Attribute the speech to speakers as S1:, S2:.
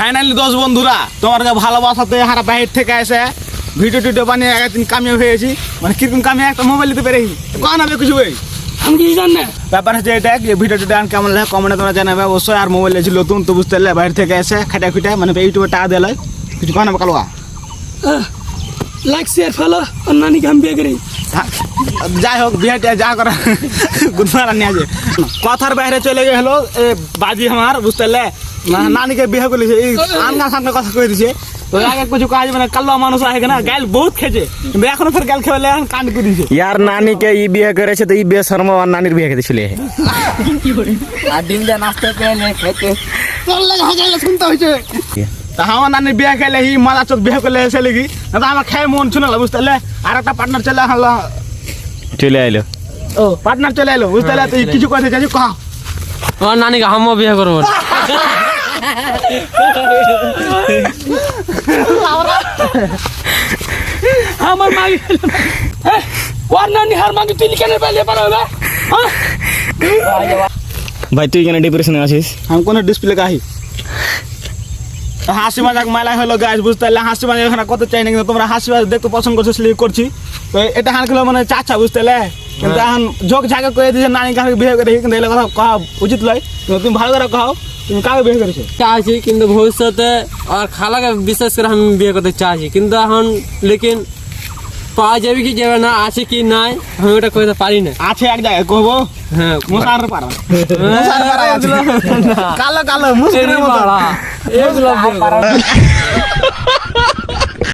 S1: Finally 10 বন্ধুরা তোমার ভালোবাসাতে হারা বাহির থেকে এসে ভিডিও টিডিও বানিয়ে একদিন কামিয়ে হয়েছি মানে কিরকম কামিয়ে একটা মোবাইল দিতে পেরেছি কোন হবে কিছু ভাই
S2: আমি কিছু জানি না।
S1: ব্যাপার হচ্ছে এটা যে ভিডিও টিডিও কেমন লাগে কমেন্টে তোমরা জানাবে অবশ্যই। আর মোবাইল ছিল নতুন তো বুঝতে পারলে বাইরে থেকে এসে খাটা খুঁটে মানে ইউটিউবে টাকা দিলে কিছু কোন হবে কালুয়া
S2: লাইক শেয়ার ফলো আর নানিকে আমি বিয়ে করি।
S1: যাই হোক বিয়েটা যা করা গুনমারা নিয়ে আছে কথার বাইরে চলে গেল বাজি আমার বুঝতে পারলে নানিকে বিয়ে করেছে এই আনগা সামনে কথা কয়ে দিছে তো আগে কিছু কাজ মানে কালো মানুষ আছে না গাল বহুত খেয়েছে কিন্তু এখনো ফের গাল খেলে এখন কান্ড করে দিছে
S3: यार नानी के ई बिया करे छे तो ई बिया शर्मा और नानीर बिया के छले है
S4: আর ডিম দিয়ে নাস্তা পেলে খেতে
S1: তোর লাগে হাজার শুনতে হইছে তা আমার নানির বিয়ে খেলে হি মালা চোখ বিয়ে করলে এসে লিখি না তো আমার খেয়ে মন শুনল বুঝতে পারলে আর একটা পার্টনার চলে হলো
S3: चले आइलो
S1: ও পার্টনার চলে এলো বুঝতে পারলে তুই কিছু কথা চাইছিস কহ
S4: আমার নানিকে হামও বিয়ে করবো
S2: আমার মাগি ওর নানি হার মাগি তুই কেন পাইলে পারো না
S3: भाई तू केना डिप्रेशन में आছিস
S1: हम কোন ডিসপ্লে কাহি হাসি মজাক মেলা হলো গাইস বুঝতে পারলে হাসি মজাক এখানে কত চাই না কিন্তু তোমরা হাসি মজাক দেখতে পছন্দ করছো স্লিপ করছি তো এটা হান খেলো মানে চাচা বুঝতে পারলে কিন্তু এখন ঝোক ঝাঁকা করে দিয়েছে নানি কাকে বিয়ে করে কিন্তু এগুলো কথা কহা উচিত নয় তুমি ভালো করে কও তুমি কাকে বিয়ে করেছো
S4: চাইছি কিন্তু ভবিষ্যতে আর খালাকে বিশেষ করে আমি বিয়ে করতে চাইছি কিন্তু এখন লেকিন পাওয়া যাবে কি যাবে না আছে কি নাই আমি ওটা কইতে পারি না
S1: আছে এক জায়গায় কহবো
S4: হ্যাঁ
S1: মশার পাড়া মশার পাড়া আছে কালো কালো মুসলিম
S4: এগুলো